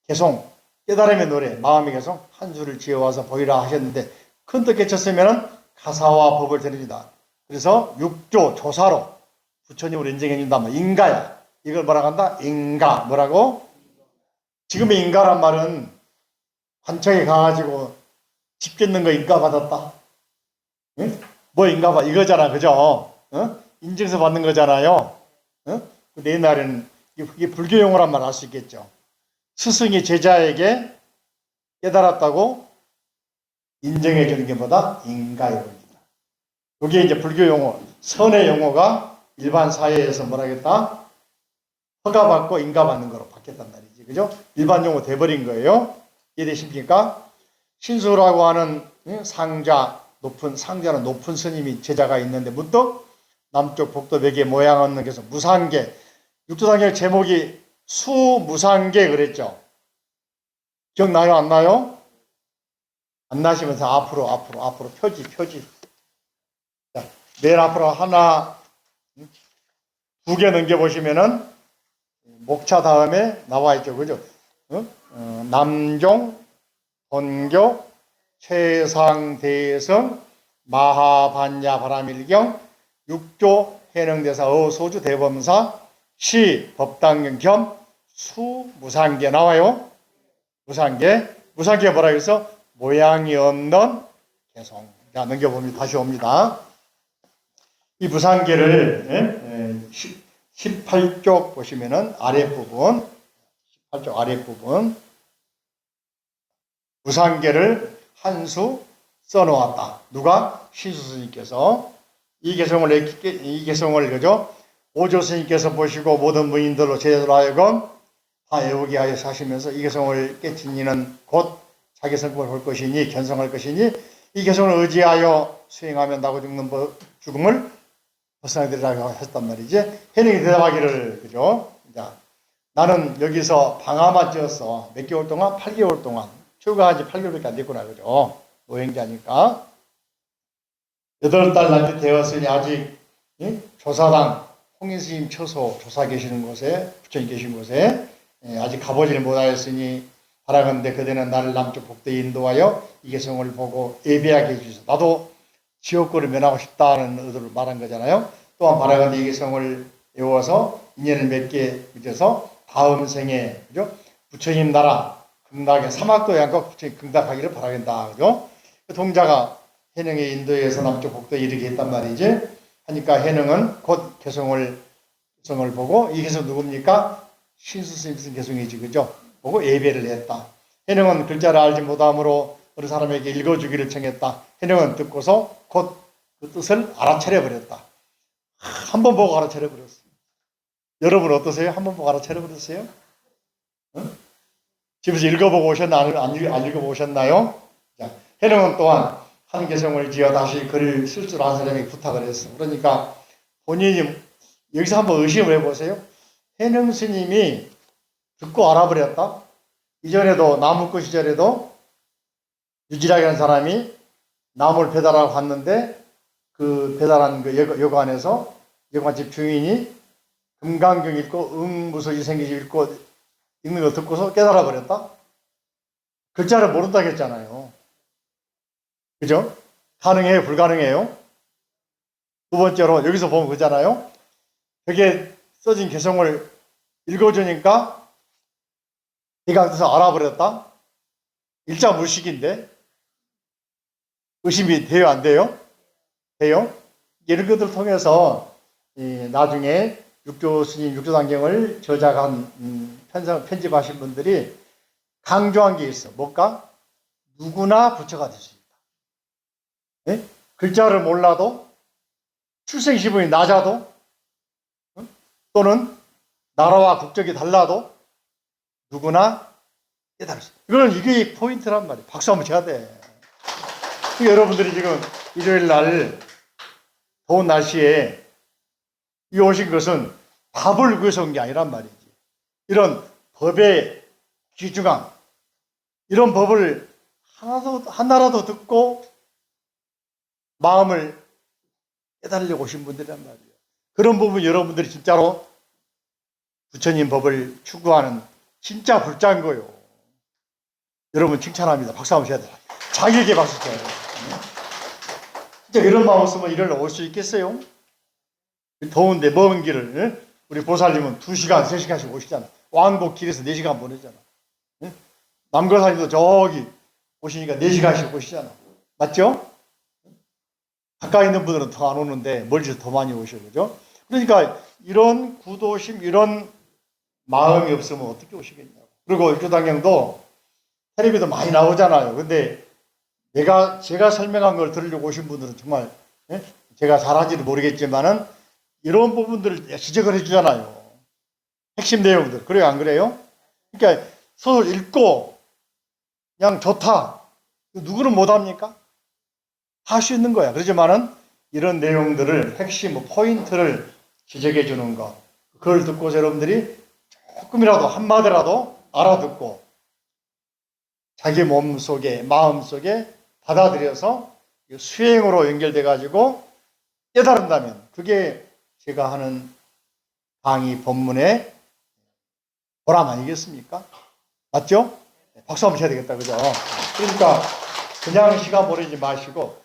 개송, 깨달음의 노래, 마음의 개송 한 수를 지어와서 보이라 하셨는데 큰뜻 깨쳤으면 가사와 법을 드립니다. 그래서 육조 조사로 부처님으로 인정해 준다면 인가야. 이걸 뭐라고 한다? 인가. 뭐라고? 지금의 인가란 말은 관청에 가가지고 집 짓는 거 인가 받았다. 응? 뭐 인가 받 이거잖아. 그죠? 응? 인증서 받는 거잖아요. 응? 내 말에는 이게 불교 용어란 말 알 수 있겠죠. 스승이 제자에게 깨달았다고 인정해 주는 게 뭐다? 인가요입니다. 이게 이제 불교 용어, 선의 용어가 일반 사회에서 뭐라 하겠다? 허가받고 인가받는 거로 바뀌었단 말이지. 그죠? 일반 용어 돼버린 거예요. 이해되십니까? 신수라고 하는 상자, 상자는 높은 스님이 제자가 있는데 문득 남쪽 복도벽에 모양 없는 게서 무상계, 육조상계 제목이 수무상계 그랬죠. 기억나요? 안 나요? 안 나시면서 앞으로 표지. 자, 맨 앞으로 하나, 두 개 넘겨보시면은 목차 다음에 나와 있죠. 그죠? 남종, 본교, 최상대성, 마하반야 바라밀경, 육조 해능대사 어소주 대범사, 시 법당경 겸 수무상계 나와요. 무상계 뭐라 해서 모양이 없는 개송. 자, 넘겨보면 다시 옵니다. 이 무상계를 18쪽 보시면은 아랫부분 18쪽 아랫부분 무상계를 한 수 써놓았다. 누가? 신수스님께서 이 개성을 그죠? 오조 스님께서 보시고 모든 무인들로 제자들로 하여금 다 외우게 하여 사시면서 이 개성을 깨친 이는 곧 자기 성품을 볼 것이니 견성할 것이니 이 개성을 의지하여 수행하면 나고 죽음을 벗어나리라고 하셨단 말이지. 해능이 대답하기를 그죠? 자, 나는 여기서 방아만 찧었어. 몇 개월 동안? 8개월 동안. 출가한 지 8개월밖에 안 됐구나. 그죠? 노행자니까. 8달 남짓 되었으니 아직 조사당 홍인스님 처소 조사 계시는 곳에 부처님 계신 곳에 아직 가보지를 못하였으니 바라건대 그대는 나를 남쪽 복도에 인도하여 이 개성을 보고 예배하게 해주소서. 나도 지옥고를 면하고 싶다는 의도를 말한 거잖아요. 또한 바라건대 이 개성을 외워서 인연을 맺게 맺어서 다음 생에 그죠? 부처님 나라 극락의 사막도 양과 부처님 극락하기를 바라겠다. 그죠? 그 동자가 해능의 인도에서 남쪽 복도에 이르게 했단 말이지. 하니까 해능은 곧 개성을 보고 이 개성 누굽니까? 신수스님 무슨 개성이지. 그죠? 보고 예배를 했다. 해능은 글자를 알지 못함으로 어느 사람에게 읽어주기를 청했다. 해능은 듣고서 곧 그 뜻을 알아차려 버렸다. 한 번 보고 알아차려 버렸어요. 여러분 어떠세요? 한 번 보고 알아차려 버렸어요? 응? 집에서 읽어보고 오셨나요? 안 읽어보고 오셨나요? 자, 해능은 또한 한 개성을 지어 다시 글을 쓸 줄 아는 사람에게 부탁을 했어. 그러니까 본인이 여기서 한번 의심을 해보세요. 해능 스님이 듣고 알아버렸다. 이전에도 나무꾼 시절에도 유지락이라는 사람이 나무를 배달하고 갔는데 그 배달한 그 여관에서 여관집 주인이 금강경 읽고 응무소지 생기지 읽고 읽는 거 듣고서 깨달아 버렸다. 글자를 모른다고 했잖아요. 그죠? 가능해요? 불가능해요? 두 번째로 여기서 보면 그잖아요. 벽에 써진 개성을 읽어주니까 네가 뜻을 알아버렸다. 일자 물식인데 의심이 돼요, 안 돼요? 돼요? 이런 것들을 통해서 나중에 육조 스님 육조단경을 저작한 편집하신 분들이 강조한 게 있어. 뭘까? 누구나 부처가 될 수 있다. 네? 글자를 몰라도 출생 지분이 낮아도 또는 나라와 국적이 달라도 누구나 깨달을 수 있다. 이거는 이게 포인트란 말이에요. 박수 한번 쳐야 돼. 그러니까 여러분들이 지금 일요일 날 더운 날씨에 이 오신 것은 밥을 위해서 온 게 아니란 말이지. 이런 법의 귀중함, 이런 법을 하나라도 듣고 마음을 깨달으려고 오신 분들이란 말이에요. 그런 부분 여러분들이 진짜로 부처님 법을 추구하는 진짜 불자인 거예요. 여러분 칭찬합니다. 박수 한번 쳐야 돼요. 자기에게 박수 쳐야 돼요. 진짜 이런 마음 없으면 이를 올 수 있겠어요? 더운데 먼 길을 우리 보살님은 2시간, 3시간씩 오시잖아. 왕복 길에서 4시간 보내잖아. 남거사님도 저기 오시니까 4시간씩 오시잖아. 맞죠? 가까이 있는 분들은 더 안 오는데 멀리서 더 많이 오셔요. 그죠? 그러니까 이런 구도심, 이런 마음이 없으면 어떻게 오시겠냐고. 그리고 육조단경도 텔레비도 많이 나오잖아요. 근데 제가 설명한 걸 들으려고 오신 분들은 정말 제가 잘하지는 모르겠지만은 이런 부분들을 지적을 해주잖아요. 핵심 내용들. 그래요, 안 그래요? 그러니까 소설 읽고 그냥 좋다. 누구는 못합니까? 할 수 있는 거야. 그렇지만은 이런 내용들을 핵심 포인트를 지적해 주는 것. 그걸 듣고서 여러분들이 조금이라도 한마디라도 알아듣고 자기 몸 속에, 마음 속에 받아들여서 수행으로 연결돼 가지고 깨달은다면 그게 제가 하는 강의 법문의 보람 아니겠습니까? 맞죠? 박수 한번 쳐야 되겠다. 그죠? 그러니까 그냥 시간 보내지 마시고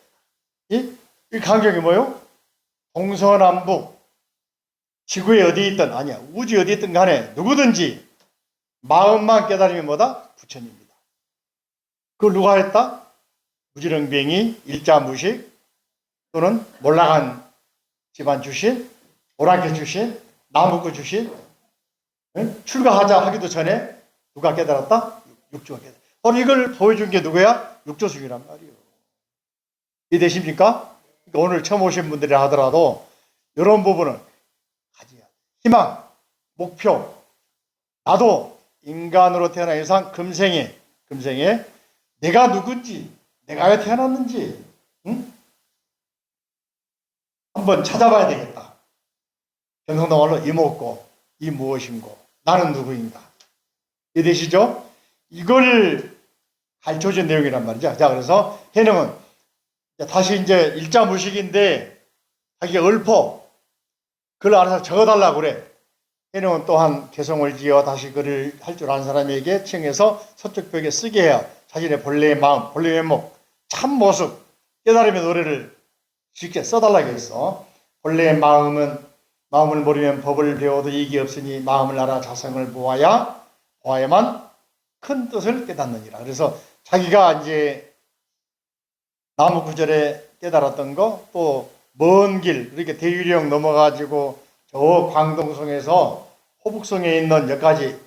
이 강경이 뭐요? 동서남북 지구에 어디 있든 아니야 우주에 어디 있든 간에 누구든지 마음만 깨달으면 뭐다? 부처님입니다. 그걸 누가 했다? 무지렁뱅이 일자무식 또는 몰락한 집안 출신 오랑캐 출신 나무꾼 출신 출가하자 하기도 전에 누가 깨달았다? 육조가 깨달았다. 바로 이걸 보여준 게 누구야? 육조승이란 말이에요. 이해되십니까? 그러니까 오늘 처음 오신 분들이 하더라도 이런 부분은 가져야 돼. 희망, 목표. 나도 인간으로 태어난 이상 금생에 내가 누군지, 내가 왜 태어났는지 한번 찾아봐야 되겠다. 경상도 말로 이목고, 이 무엇인고, 나는 누구인가. 이해되시죠? 이걸 가르쳐준 내용이란 말이죠. 자, 그래서 해능은 다시 이제 일자무식인데 자기가 읊어 그걸 알아서 적어달라고 그래. 해능은 또한 개성을 지어 다시 글을 할 줄 아는 사람에게 칭해서 서쪽 벽에 쓰게 해야 자신의 본래의 마음, 본래의 면목, 참 모습, 깨달음의 노래를 쉽게 써달라고 했어. 본래의 마음을 모르면 법을 배워도 이익이 없으니 마음을 알아 자성을 보아야만 큰 뜻을 깨닫느니라. 그래서 자기가 이제 나무 구절에 깨달았던 거, 또 먼 길, 이렇게 대유령 넘어가지고 저 광동성에서 호북성에 있는 여기까지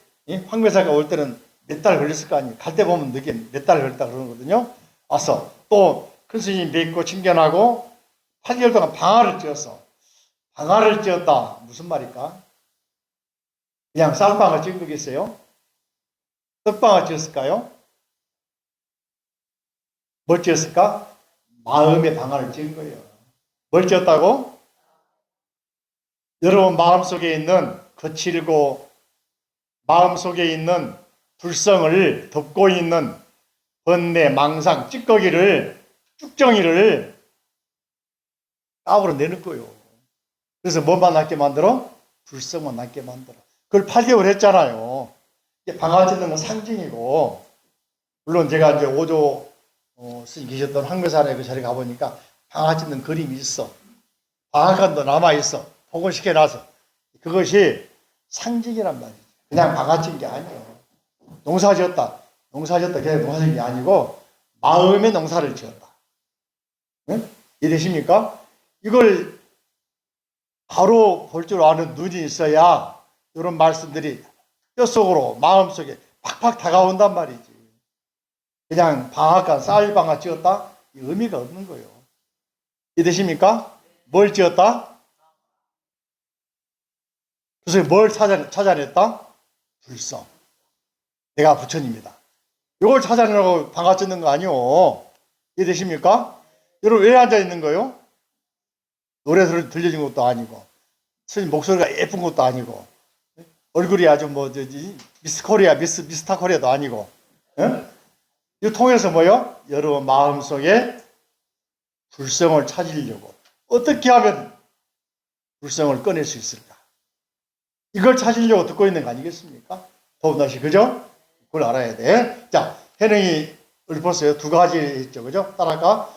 황매사가 올 때는 몇 달 걸렸을 거 아니에요. 갈 때 보면 늦게 몇 달 걸렸다 그러거든요. 와서 또 큰 스님 뵙고 친견하고 8개월 동안 방화를 찧었어. 방화를 찧었다. 무슨 말일까? 그냥 쌀방을 찧은 거겠어요? 떡방을 찧었을까요? 뭘 찧었을까? 마음의 방화를 찧은 거예요. 뭘 찧었다고? 여러분 마음속에 있는 거칠고 마음속에 있는 불성을 덮고 있는 번뇌, 망상, 찌꺼기를 쭉정이를 까불어 내는 거예요. 그래서 뭐만 남게 만들어? 불성만 남게 만들어. 그걸 8개월 했잖아요. 방화 찧는 건 상징이고, 물론 제가 이제 5조 스님 계셨던 황매산에 그 자리에 가보니까 방화 찧는 그림이 있어. 방화관도 남아있어. 복원시켜놔서. 그것이 상징이란 말이지. 그냥 방화 찐 게 아니에요. 농사 지었다. 그냥 농사 지은 게 아니고 마음의 농사를 지었다. 응? 이해되십니까? 이걸 바로 볼 줄 아는 눈이 있어야 이런 말씀들이 뼛속으로 마음속에 팍팍 다가온단 말이지. 그냥 방앗간 쌀방앗 지었다? 의미가 없는 거예요. 이해되십니까? 뭘 지었다? 그래서 뭘 찾아냈다? 불성. 내가 부처님이다. 이걸 찾아내라고 방앗 짓는 거 아니오. 이해되십니까? 여러분 왜 앉아있는 거예요? 노래 들려준 것도 아니고 스님 목소리가 예쁜 것도 아니고 얼굴이 아주 미스 코리아, 미스터 코리아도 아니고 이 통해서 뭐요? 여러분 마음속에 불성을 찾으려고 어떻게 하면 불성을 꺼낼 수 있을까? 이걸 찾으려고 듣고 있는 거 아니겠습니까? 더군다시 그죠? 그걸 알아야 돼. 자, 해능이 읊었어요. 두 가지 했죠. 그죠? 따라할까?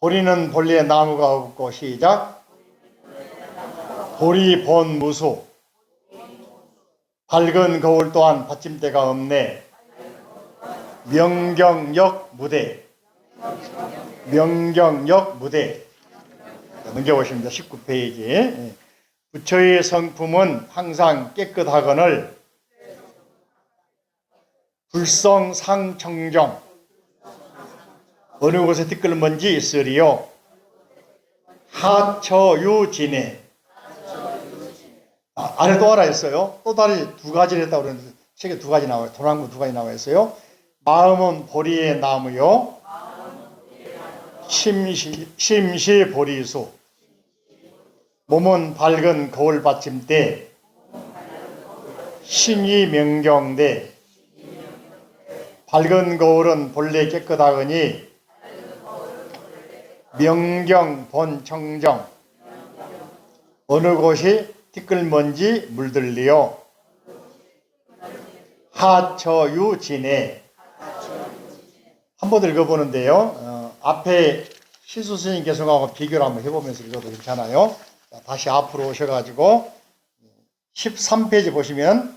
보리는 본래에 나무가 없고 시작. 보리 본 무수. 밝은 거울 또한 받침대가 없네. 명경역 무대. 명경역 무대. 넘겨보십니다. 19페이지. 부처의 성품은 항상 깨끗하거늘 불성상청정 어느 곳에 티끌먼지 있으리요. 하처유진해. 아래 또 하나 있어요. 또 다른 두 가지를 했다고 그러는데 책에 두 가지 나와요. 도랑문 두 가지 나와 있어요. 마음은 보리의 나무요. 심시 보리수. 몸은 밝은 거울 받침대. 신이 명경대. 밝은 거울은 본래 깨끗하거니 명경 본청정 어느 곳이 티끌먼지 물들리요. 하처유진해. 한번 읽어보는데요. 앞에 시수 스님 개성하고 비교를 한번 해보면서 읽어도 괜찮아요. 자, 다시 앞으로 오셔가지고 13페이지 보시면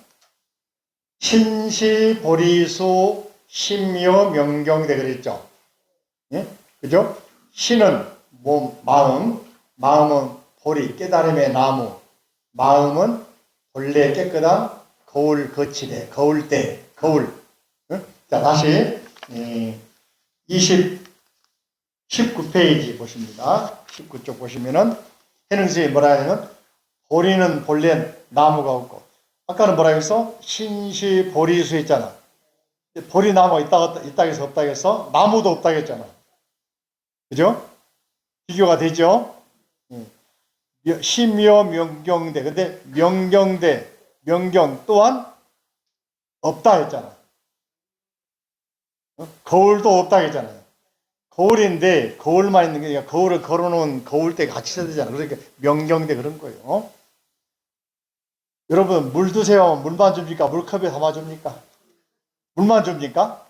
신시보리수 심요 명경대 그랬죠. 예? 그죠? 신은 몸, 마음은 보리, 깨달음의 나무, 마음은 본래 깨끗한 거울 거치대, 거울대, 거울. 자, 다시 19페이지 보십니다. 19쪽 보시면은 해능스님이 뭐라 하냐면 보리는 본래 나무가 없고 아까는 뭐라 했어? 신시 보리수 했잖아. 보리 나무가 있다 해서 없다 해서 나무도 없다 했잖아. 그죠? 비교가 되죠? 심여 명경대. 근데 명경 또한 없다 했잖아. 거울도 없다 했잖아요. 거울인데 거울만 있는 게 아니라 거울을 걸어놓은 거울대가 같이 있어야 되잖아. 그러니까 명경대 그런 거예요. 여러분 물 드세요. 물만 줍니까? 물컵에 담아줍니까? 물만 줍니까?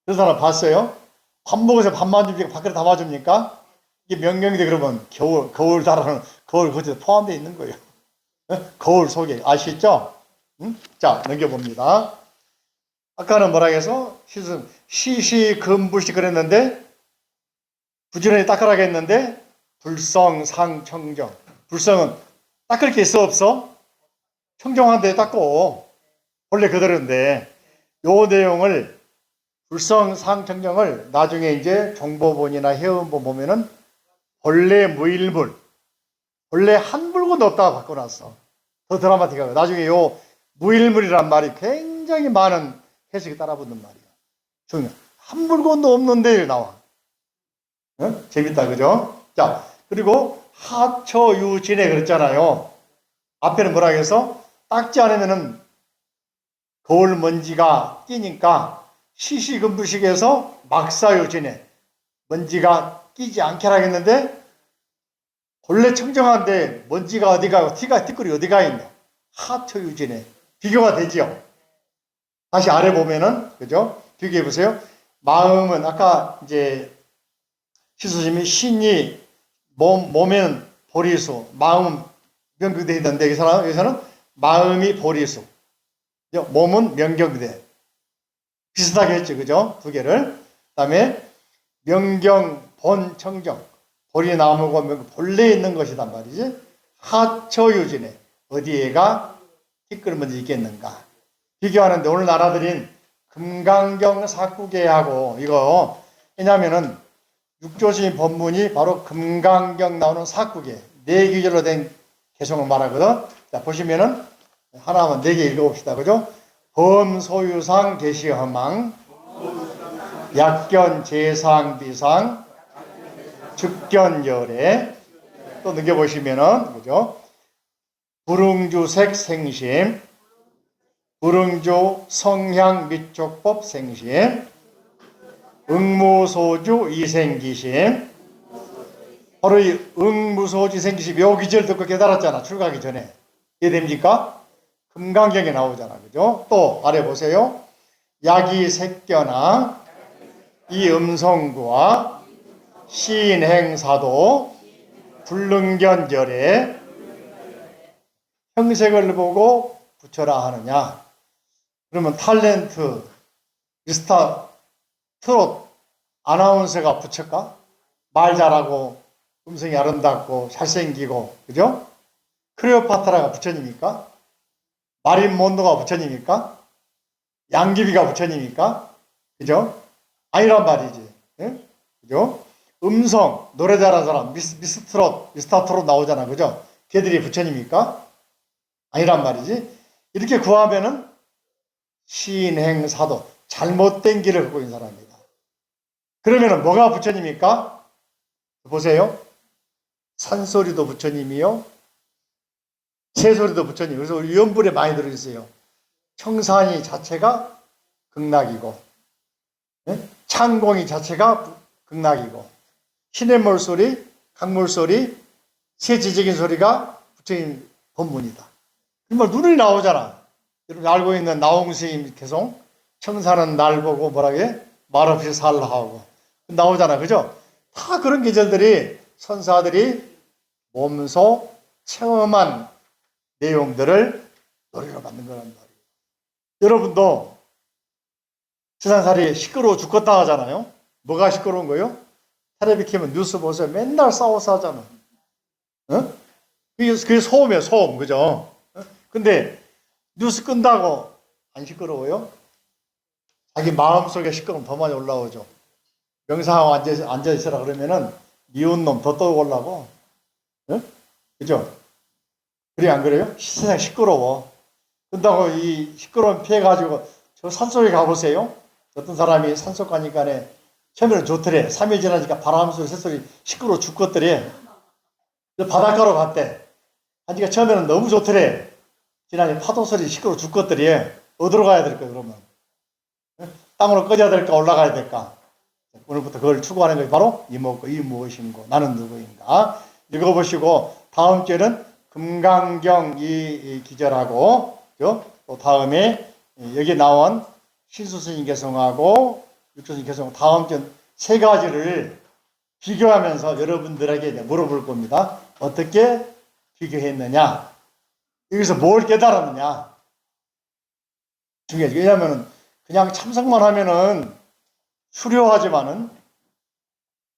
그런 사람 봤어요? 밥 먹어서 밥만 줍니까? 밖에 담아줍니까? 이게 명경대 그러면 거울 달아놓은 거울 거기에 포함되어 있는 거예요. 거울 속에 아시죠? 자 넘겨봅니다. 아까는 뭐라 해서 시시금불시 그랬는데 부지런히 닦으라고 했는데 불성상청정. 불성은 닦을 게 있어 없어? 청정한데 닦고 원래 그대로인데 요 내용을 불성상청정을 나중에 이제 정보본이나 회원본 보면은 본래 무일물 본래 한 물건도 없다가 바꿔놨어. 더 드라마틱하고 나중에 요 무일물이란 말이 굉장히 많은 해석이 따라붙는 말이야. 한 물건도 없는데 나와. 응? 재밌다 그죠? 자 그리고 하처유진해 그랬잖아요. 앞에는 뭐라 해서 닦지 않으면은 거울 먼지가 끼니까 시시금부식에서 막사유진해 먼지가 끼지 않게 하겠는데 본래 청정한데 먼지가 어디가 티끌이 어디가 있냐. 하처유진해 비교가 되지요. 다시 아래 보면은 그죠? 비교해 보세요. 마음은 아까 이제 시수심이 신이 몸에는 보리수, 마음은 명경대 있는데 여기서는 마음이 보리수, 몸은 명경대. 비슷하게 했죠, 그죠? 두 개를. 그다음에 명경 본청정. 보리 나무고 본래 있는 것이단 말이지. 하처유진에 어디에가 티끌 먼저 있겠는가. 비교하는데 오늘 나라들인 금강경 사구계하고 이거 왜냐하면은 육조신 법문이 바로 금강경 나오는 사구계 네 구절로 된 개성을 말하거든. 자 보시면은 하나만 네 개 읽어봅시다. 그죠? 범소유상 계시허망 약견 제상 비상 즉견 열애 또 넘겨보시면은 그죠? 불응주색 생심 불응주 성향 미촉법 생심 응무소주 이생기심 바로 이 응무소주 이생기심 요 기절 듣고 깨달았잖아. 출가하기 전에. 이해됩니까? 금강경에 나오잖아. 그죠? 또 아래 보세요. 약이 색견아 이 음성구와 시인행사도 불능견절에 형색을 보고 붙여라 하느냐. 그러면 탤런트, 미스터 트롯, 아나운서가 붙일까? 말 잘하고 음성이 아름답고 잘생기고 그죠? 클레오파트라가 부처님입니까? 마린 몬도가 부처님입니까? 양귀비가 부처님입니까? 그죠? 아니란 말이지. 예? 그죠? 음성, 노래 잘하는 사람, 미스터 트롯 나오잖아. 그죠? 걔들이 부처님입니까? 아니란 말이지. 이렇게 구하면은 시인행사도 잘못된 길을 걷고 있는 사람입니다. 그러면은 뭐가 부처님입니까? 보세요. 산소리도 부처님이요. 새소리도 부처님. 그래서 우리 연불에 많이 들어있어요. 청산이 자체가 극락이고, 창공이 자체가 극락이고, 시냇물 소리, 강물 소리, 새지적인 소리가 부처님 법문이다. 정말 눈이 나오잖아. 여러분 알고 있는 나홍스님 개송, 청산은 날 보고 뭐라고 해? 말없이 살라 하고. 나오잖아. 그죠? 다 그런 계절들이 선사들이 몸소 체험한 내용들을 노래로 만든 거란 말이에요. 여러분도 세상살이 시끄러워 죽겠다 하잖아요. 뭐가 시끄러운 거예요? 텔레비 켜면 뉴스 보세요. 맨날 싸워서 하잖아. 어? 그게 소음이에요. 소음. 그죠? 근데 뉴스 끈다고 안 시끄러워요? 자기 마음속에 시끄러움 더 많이 올라오죠. 명상하고 앉아있으라 그러면은 미운 놈 더 떠오르려고. 어? 그죠? 그래 안 그래요? 세상 시끄러워. 그런다고 이 시끄러움 피해가지고 저 산속에 가보세요. 어떤 사람이 산속 가니까네 처음에는 좋더래. 3일 지나니까 바람 소리, 새소리 시끄러워 죽겠더래. 바닷가로 갔대. 하니까 처음에는 너무 좋더래. 지나니 파도 소리 시끄러워 죽겠더래. 어디로 가야 될까 그러면? 땅으로 꺼져야 될까 올라가야 될까? 오늘부터 그걸 추구하는 것이 바로 이목고 이 무엇인고 나는 누구인가? 읽어보시고 다음 주에는 금강경 이 기절하고 또 다음에 여기 나온 신수스님 개성하고 육조스님 개성 다음 주 세 가지를 비교하면서 여러분들에게 물어볼 겁니다. 어떻게 비교했느냐? 여기서 뭘 깨달았느냐? 중요하죠. 왜냐하면 그냥 참석만 하면은 수료하지만은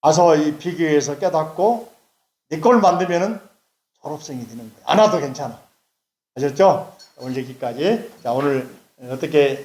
와서 이 비교해서 깨닫고 내 걸 만들면은 졸업생이 되는 거예요. 안 와도 괜찮아. 아셨죠? 오늘 여기까지. 자, 오늘 어떻게